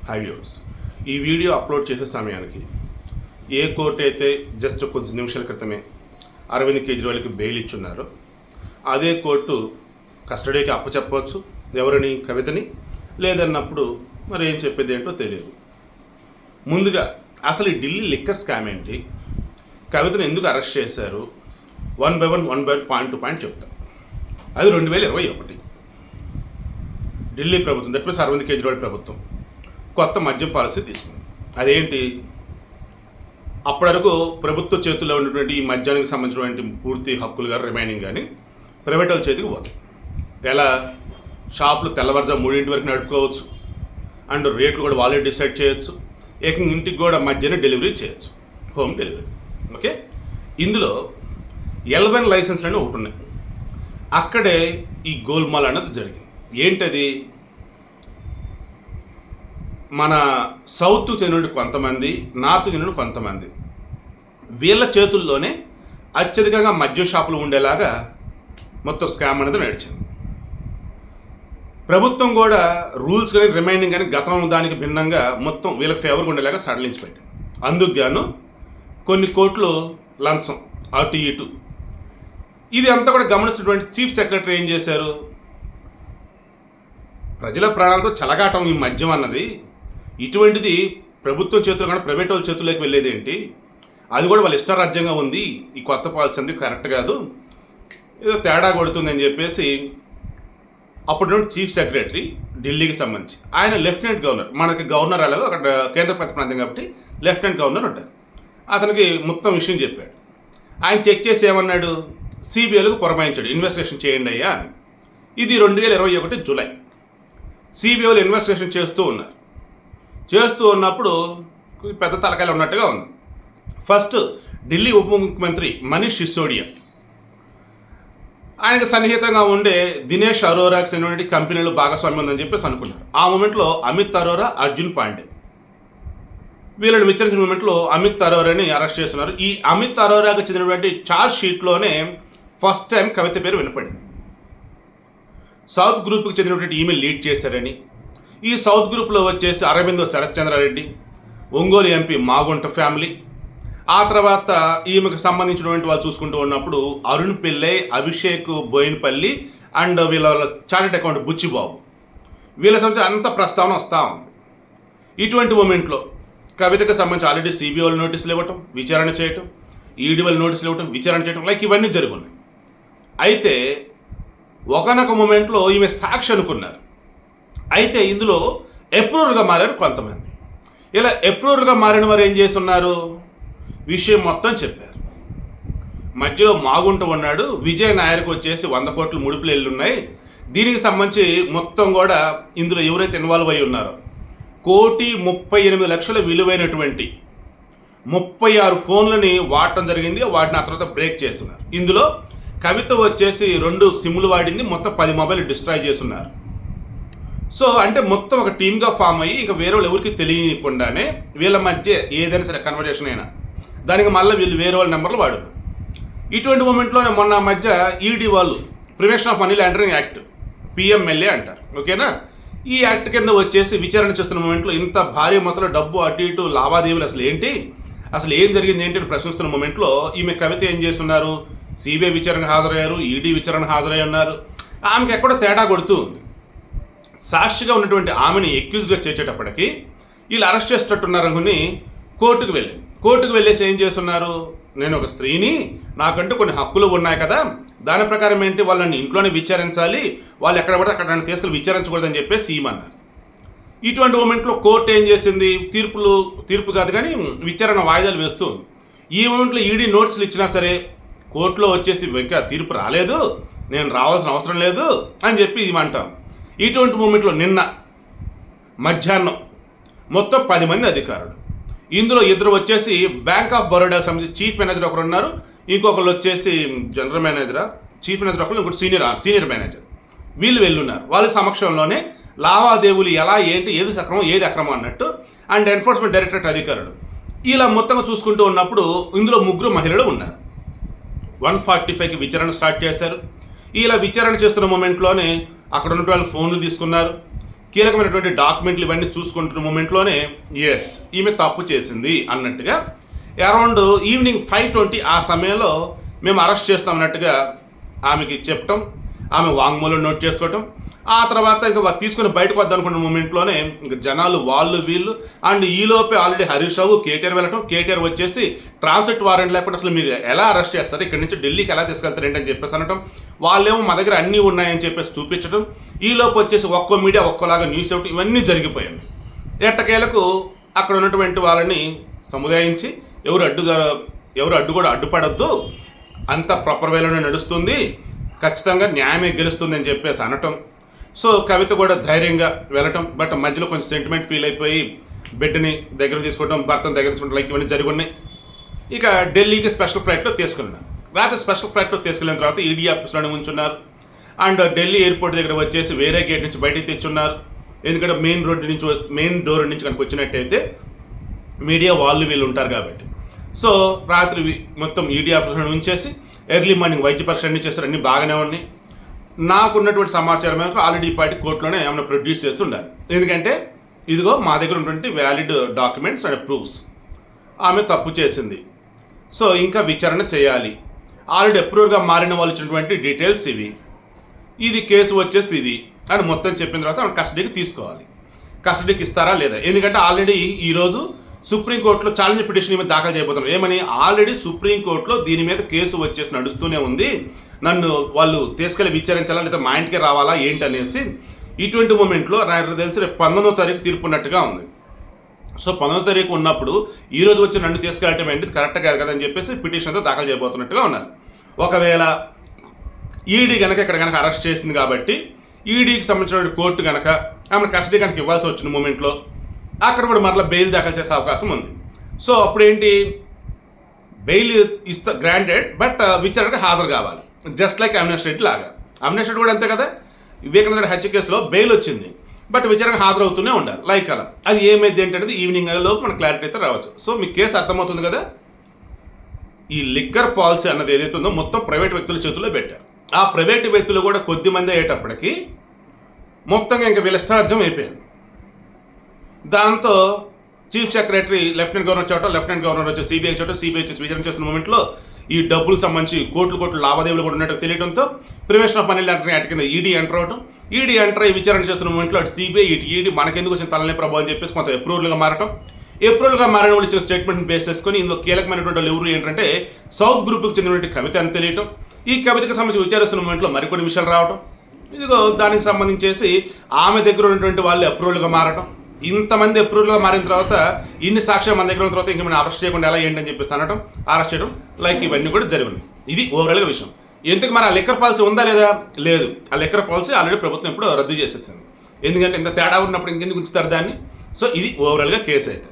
High views. ఈ video upload చేసే సమయానికి ఏ కోర్టు అయితే జస్ట్ కొద్ది నిమిషాల క్రితమే అరవింద్ కేజ్రీవాల్కి బెయిల్ ఇచ్చున్నారో అదే కోర్టు కస్టడీకి అప్పచెప్పవచ్చు ఎవరిని, కవితని. లేదన్నప్పుడు మరి ఏం చెప్పేది ఏంటో తెలియదు. ముందుగా అసలు ఈ ఢిల్లీ లిక్కర్ స్కామ్ ఏంటి, కవితను ఎందుకు అరెస్ట్ చేశారు, one by one point to point చెప్తాం. అది 2021 ఢిల్లీ ప్రభుత్వం, దట్ మీన్స్ అరవింద్ కేజ్రీవాల్ ప్రభుత్వం కొత్త మద్యం పాలసీ తీసుకుంది. అదేంటి, అప్పటి వరకు ప్రభుత్వ చేతుల్లో ఉన్నటువంటి ఈ మద్యానికి సంబంధించినటువంటి పూర్తి హక్కులు కానీ రిమైనింగ్ కానీ ప్రైవేట్ వాళ్ళ చేతికి పోతాయి. ఎలా, షాపులు తెల్లవారుజాము 3 వరకు నడుపుకోవచ్చు, అండ్ రేట్లు కూడా వాళ్ళే డిసైడ్ చేయొచ్చు, ఏకంగా ఇంటికి కూడా మధ్యాహ్నం డెలివరీ చేయొచ్చు, హోమ్ డెలివరీ. ఓకే, ఇందులో L1 లైసెన్స్లు అనేవి ఒకటి ఉన్నాయి. అక్కడే ఈ గోల్మాల్ అన్నది జరిగింది. ఏంటది, మన సౌత్ చెందిన కొంతమంది, నార్త్ చెందిన కొంతమంది, వీళ్ళ చేతుల్లోనే అత్యధికంగా మద్యం షాపులు ఉండేలాగా మొత్తం స్కామ్ అనేది నడిచింది. ప్రభుత్వం కూడా రూల్స్ కానీ రిమైనింగ్ కానీ గతం దానికి భిన్నంగా మొత్తం వీళ్ళకి ఫేవర్గా ఉండేలాగా సడలించి పెట్టింది. అందుకు గాను కొన్ని కోట్లు లంచం అటు ఇటు. ఇది అంతా కూడా గమనిస్తున్నటువంటి చీఫ్ సెక్రటరీ ఏం చేశారు, ప్రజల ప్రాణాలతో చెలగాటం ఈ మద్యం అన్నది, ఇటువంటిది ప్రభుత్వం చేతులు కానీ ప్రైవేట్ వాళ్ళ చేతుల్లోకి వెళ్ళేది ఏంటి, అది కూడా వాళ్ళ ఇష్టారాజ్యంగా ఉంది, ఈ కొత్త పాలసీ అంది కరెక్ట్ కాదు, ఏదో తేడా కొడుతుందని చెప్పేసి అప్పుడు చీఫ్ సెక్రటరీ ఢిల్లీకి సంబంధించి, ఆయన లెఫ్టినెంట్ గవర్నర్, మనకి గవర్నర్ అలాగో అక్కడ కేంద్రపాలిత ప్రాంతం కాబట్టి లెఫ్టినెంట్ గవర్నర్ ఉంటారు, అతనికి మొత్తం విషయం చెప్పాడు. ఆయన చెక్ చేసి ఏమన్నాడు, సిబిఐలకు పురమాయించాడు, ఇన్వెస్టిగేషన్ చేయండి అయ్యా అని. ఇది 2021 జూలై. సిబిఐలు ఇన్వెస్టిగేషన్ చేస్తూ ఉన్నారు. చేస్తూ ఉన్నప్పుడు పెద్ద తలకాయలు ఉన్నట్టుగా ఉంది. ఫస్ట్ ఢిల్లీ ఉప ముఖ్యమంత్రి మనీష్ సిసోడియా, ఆయనకు సన్నిహితంగా ఉండే దినేష్ అరోరాకి చెందినటువంటి కంపెనీలు భాగస్వామ్యం ఉందని చెప్పేసి అనుకున్నారు. ఆ మూమెంట్లో అమిత్ అరోరా, అర్జున్ పాండే వీళ్ళని విచారించిన మూమెంట్లో అమిత్ అరోరాని అరెస్ట్ చేస్తున్నారు. ఈ అమిత్ అరోరాకి చెందినటువంటి ఛార్జ్ షీట్లోనే ఫస్ట్ టైం కవిత పేరు వినపడింది. సౌత్ గ్రూప్కి చెందినటువంటి ఈమెయిల్ లీడ్ చేశారని, ఈ సౌత్ గ్రూప్లో వచ్చేసి అరవిందో శరత్ చంద్రారెడ్డి, ఒంగోలు ఎంపీ మాగుంట ఫ్యామిలీ, ఆ తర్వాత ఈమెకు సంబంధించినటువంటి వాళ్ళు చూసుకుంటూ ఉన్నప్పుడు అరుణ్ పిల్లై, అభిషేక్ బోయినపల్లి అండ్ వీళ్ళ చార్టెడ్ అకౌంట్ బుచ్చిబాబు, వీళ్ళ సంబంధించి అంత ప్రస్తావన వస్తూ ఉంది. ఇటువంటి మూమెంట్లో కవితకు సంబంధించి ఆల్రెడీ సిబిఐ వాళ్ళు నోటీసులు ఇవ్వటం, విచారణ చేయటం, ఈడీ వాళ్ళు నోటీసులు ఇవ్వటం, విచారణ చేయటం, లైక్ ఇవన్నీ జరుగున్నాయి. అయితే ఒకనొక మూమెంట్లో ఈమె సాక్షి అనుకున్నారు. అయితే ఇందులో అప్రూవర్గా మారారు కొంతమంది. ఇలా అప్రూవర్గా మారిన వారు ఏం చేస్తున్నారు, విషయం మొత్తం చెప్పారు. మధ్యలో మాగుంట ఉన్నాడు, విజయ్ నాయర్కి వచ్చేసి 100 కోట్లు ముడుపులు వెళ్ళున్నాయి, దీనికి సంబంధించి మొత్తం కూడా ఇందులో ఎవరైతే ఇన్వాల్వ్ అయి ఉన్నారో 1,38,00,000 విలువైనటువంటి 36 ఫోన్లని వాడటం జరిగింది. వాటిని ఆ తర్వాత బ్రేక్ చేస్తున్నారు. ఇందులో కవిత వచ్చేసి 2 సిమ్లు వాడింది, మొత్తం 10 మొబైల్ డిస్ట్రాయ్ చేస్తున్నారు. సో అంటే మొత్తం ఒక టీమ్గా ఫామ్ అయ్యి ఇంకా వేరే వాళ్ళు ఎవరికి తెలియకుండానే వీళ్ళ మధ్య ఏదైనా సరే కన్వర్జేషన్ అయినా దానికి మళ్ళీ వీళ్ళు వేరే వాళ్ళ నెంబర్లు వాడుతారు. ఇటువంటి మూమెంట్లోనే మొన్న మధ్య ఈడీ వాళ్ళు prevention of money laundering act, PMLA అంటారు, ఓకేనా, ఈ యాక్ట్ కింద వచ్చేసి విచారణ చేస్తున్న మూమెంట్లో ఇంత భారీ మొత్తంలో డబ్బు అటు ఇటు లావాదేవీలు అసలు ఏంటి, అసలు ఏం జరిగింది ఏంటి అని ప్రశ్నిస్తున్న మూమెంట్లో ఈమె కవిత ఏం చేస్తున్నారు, సిబిఐ విచారణకు హాజరయ్యారు, ఈడీ విచారణకు హాజరై ఉన్నారు. ఆమెకి ఎక్కడో తేడా కొడుతూ ఉంది. సాక్షిగా ఉన్నటువంటి ఆమెని ఎక్యూజ్గా చేసేటప్పటికి వీళ్ళు అరెస్ట్ చేసేటట్టున్నారనుకుని కోర్టుకు వెళ్ళేసి ఏం చేస్తున్నారు, నేను ఒక స్త్రీని, నాకంటూ కొన్ని హక్కులు ఉన్నాయి కదా, దాని ప్రకారం ఏంటి వాళ్ళని ఇంట్లోనే విచారించాలి, వాళ్ళు ఎక్కడ పడితే అక్కడ నన్ను తీసుకెళ్ళి విచారించకూడదని చెప్పేసి ఈమన్నారు. ఇటువంటి మూమెంట్లో కోర్టు ఏం చేసింది, తీర్పు కాదు కానీ విచారణ వాయిదాలు వేస్తూ ఈ మూమెంట్లో ఈడీ నోటీసులు ఇచ్చినా సరే కోర్టులో వచ్చేసి ఇంకా తీర్పు రాలేదు, నేను రావాల్సిన అవసరం లేదు అని చెప్పి ఇవ్వమంటాం. ఇటువంటి మూమెంట్లో నిన్న మధ్యాహ్నం మొత్తం 10 మంది అధికారులు, ఇందులో 2 వచ్చేసి బ్యాంక్ ఆఫ్ బరోడా సంబంధించి చీఫ్ మేనేజర్ ఒకరు ఉన్నారు, ఇంకొకరు వచ్చేసి జనరల్ మేనేజరా, చీఫ్ మేనేజర్ ఒకరు, ఇంకోటి సీనియర్ మేనేజర్, వీళ్ళు వెళ్ళున్నారు. వాళ్ళ సమక్షంలోనే లావాదేవీలు ఎలా ఏంటి, ఏది సక్రమం ఏది అక్రమం అన్నట్టు అండ్ ఎన్ఫోర్స్మెంట్ డైరెక్టరేట్ అధికారులు ఇలా మొత్తంగా చూసుకుంటూ ఉన్నప్పుడు ఇందులో 3 మహిళలు ఉన్నారు. 145కి విచారణ స్టార్ట్ చేశారు. ఇలా విచారణ చేస్తున్న మూమెంట్లోనే అక్కడ ఉన్నటువంటి ఫోన్లు తీసుకున్నారు, కీలకమైనటువంటి డాక్యుమెంట్లు ఇవన్నీ చూసుకుంటున్న మూమెంట్లోనే ఎస్ ఈమె తప్పు చేసింది అన్నట్టుగా అరౌండ్ ఈవినింగ్ 5:20 ఆ సమయంలో మేము అరెస్ట్ చేస్తామన్నట్టుగా ఆమెకి చెప్పటం, ఆమె వాంగ్మూలం నోట్ చేసుకోవటం, ఆ తర్వాత ఇంకా తీసుకుని బయటకు వద్దనుకున్న మూమెంట్లోనే ఇంకా జనాలు వాళ్ళు వీళ్ళు అండ్ ఈలోపే ఆల్రెడీ హరీష్ రావు కేటీఆర్ వెళ్ళటం, కేటీఆర్ వచ్చేసి ట్రాన్సిట్ వారెంట్ లేకుండా అసలు మీరు ఎలా అరెస్ట్ చేస్తారు, ఇక్కడి నుంచి ఢిల్లీకి ఎలా తీసుకెళ్తారు ఏంటని చెప్పేసి అనటం, వాళ్ళేమో మా దగ్గర అన్నీ ఉన్నాయని చెప్పేసి చూపించడం, ఈలోపు వచ్చేసి ఒక్కో మీడియా ఒక్కోలాగా న్యూస్ ఇవ్వటం, ఇవన్నీ జరిగిపోయాయి. ఎట్టకేలకు అక్కడ ఉన్నటువంటి వాళ్ళని సముదాయించి ఎవరు అడ్డు కూడా అడ్డుపడద్దు, అంత ప్రాపర్ వేలోనే నడుస్తుంది, ఖచ్చితంగా న్యాయమే గెలుస్తుంది అని చెప్పేసి అనటం. సో కవిత కూడా ధైర్యంగా వెళ్ళటం, బట్ మధ్యలో కొంచెం సెంటిమెంట్ ఫీల్ అయిపోయి బిడ్డని దగ్గర తీసుకోవడం, భర్తను దగ్గర తీసుకోవడం లైక్ ఇవన్నీ జరిగి ఉన్నాయి. ఇక ఢిల్లీకి స్పెషల్ ఫ్లైట్లో తీసుకెళ్ళినారు. రాత్రి స్పెషల్ ఫ్లైట్లో తీసుకెళ్ళిన తర్వాత ఈడీ ఆఫీస్లోనే ఉంచున్నారు అండ్ ఢిల్లీ ఎయిర్పోర్ట్ దగ్గర వచ్చేసి వేరే గేట్ నుంచి బయటికి తెచ్చున్నారు. ఎందుకంటే మెయిన్ డోర్ నుంచి కనుక వచ్చినట్టయితే మీడియా వాళ్ళు వీళ్ళు ఉంటారు కాబట్టి. సో రాత్రి మొత్తం ఈడీ ఆఫీస్లో ఉంచేసి ఎర్లీ మార్నింగ్ వైద్య పరీక్ష అన్నీ చేస్తారు, అన్నీ బాగానే ఉన్నాయి. నాకున్నటువంటి సమాచారం మేరకు ఆల్రెడీ ఈ పార్టీ కోర్టులోనే ఏమైనా ప్రొడ్యూస్ చేసి ఉండాలి. ఎందుకంటే ఇదిగో మా దగ్గర ఉన్నటువంటి వ్యాలిడ్ డాక్యుమెంట్స్ అండ్ ప్రూఫ్స్, ఆమె తప్పు చేసింది, సో ఇంకా విచారణ చేయాలి, ఆల్రెడీ అప్రూవ్గా మారిన వాళ్ళు ఇచ్చినటువంటి డీటెయిల్స్ ఇవి, ఇది కేసు వచ్చేసి ఇది అని మొత్తం చెప్పిన తర్వాత ఆమె కస్టడీకి తీసుకోవాలి. కస్టడీకి ఇస్తారా లేదా, ఎందుకంటే ఆల్రెడీ ఈరోజు సుప్రీంకోర్టులో ఛాలెంజ్ పిటిషన్ మీద దాఖలు చేయబోతున్నారు. ఏమని, ఆల్రెడీ సుప్రీంకోర్టులో దీని మీద కేసు వచ్చేసి నడుస్తూనే ఉంది, నన్ను వాళ్ళు తీసుకెళ్ళి విచారించాలా లేదా మా ఇంటికి రావాలా ఏంటి అనేసి. ఇటువంటి మూమెంట్లో నాకు తెలిసి రేపు 19వ తారీఖు తీర్పు ఉన్నట్టుగా ఉంది. సో 19వ తారీఖు ఉన్నప్పుడు ఈరోజు వచ్చి నన్ను తీసుకెళ్ళటం ఏంటి కరెక్ట్ కాదు కదా అని చెప్పేసి పిటిషన్తో దాఖలు చేయబోతున్నట్టుగా ఉన్నారు. ఒకవేళ ఈడీ కనుక ఇక్కడ కనుక అరెస్ట్ చేసింది కాబట్టి ఈడీకి సంబంధించిన కోర్టు కనుక ఆమెను కస్టడీ కనుక ఇవ్వాల్సి వచ్చిన మూమెంట్లో అక్కడ కూడా మరలా బెయిల్ దాఖలు చేసే అవకాశం ఉంది. సో అప్పుడు ఏంటి, బెయిల్ గ్రాంటెడ్ బట్ విచారణకు హాజరు కావాలి, జస్ట్ లైక్ అవినాష్ రెడ్డి లాగా. అవినాష్ రెడ్డి కూడా అంతే కదా, వివేకానంద రెడ్డి హత్య కేసులో బెయిల్ వచ్చింది బట్ విచారణకు హాజరవుతూనే ఉండాలి లైక్ అలా. అది ఏమైంది ఏంటంటే ఈవినింగ్ లోపు మనకు క్లారిటీ అయితే రావచ్చు. సో మీ కేసు అర్థమవుతుంది కదా. ఈ లిక్కర్ పాలసీ అన్నది ఏదైతే ఉందో మొత్తం ప్రైవేట్ వ్యక్తుల చేతుల్లో పెట్టారు. ఆ ప్రైవేట్ వ్యక్తులు కూడా కొద్ది మంది అయ్యేటప్పటికి మొత్తంగా ఇంకా వీళ్ళ ఇష్టారాజ్యం అయిపోయింది. దాంతో చీఫ్ సెక్రటరీ లెఫ్టినెంట్ గవర్నర్ చూడటం, లెఫ్టినెంట్ గవర్నర్ వచ్చి సిబిఐ చూడటం, సిబిఐ వచ్చి విచారణ చేస్తున్న మూమెంట్లో ఈ డబ్బులకు సంబంధించి కోట్లు లావాదేవీలు కూడా ఉన్నట్టు తెలియడంతో prevention of money laundering act కింద ఈడీ ఎంటర్ అవడం, ఈడీ ఎంటర్ అయ్యి విచారణ చేస్తున్న మూమెంట్లో అటు సిబిఐ ఇటు ఈడీ మనకెందుకు వచ్చిన తలనే ప్రభావం అని చెప్పేసి కొంత అప్రూవల్గా మారిన వాళ్ళు ఇచ్చిన స్టేట్మెంట్ బేస్ చేసుకొని ఇందులో కీలకమైనటువంటి వాళ్ళు ఎవరు ఏంటంటే సౌత్ గ్రూప్కి చెందినటువంటి కవిత అని తెలియటం, ఈ కవితకు సంబంధించి విచారిస్తున్న మూమెంట్లో మరికొన్ని విషయాలు రావడం, ఇదిగో దానికి సంబంధించేసి ఆమె దగ్గర ఉన్నటువంటి వాళ్ళు అప్రూవల్గా మారటం, ఇంతమంది అప్రూవల్గా మారిన తర్వాత ఇన్ని సాక్ష్యాలు మన దగ్గర ఉన్న తర్వాత ఇంకేమైనా అరెస్ట్ చేయకుండా ఎలా ఏంటని చెప్పేసి అనడం, అరెస్ట్ చేయడం లైక్ ఇవన్నీ కూడా జరిగినాయి. ఇది ఓవరాల్గా విషయం. ఎందుకు మరి ఆ లిక్కర్ పాలసీ ఉందా లేదా, లేదు. ఆ లిక్కర్ పాలసీ ఆల్రెడీ ప్రభుత్వం ఇప్పుడు రద్దు చేసేసింది. ఎందుకంటే ఇంత తేడా ఉన్నప్పుడు ఇంకెందుకు ఉంచుతారు దాన్ని. సో ఇది ఓవరాల్గా కేసు అయితే.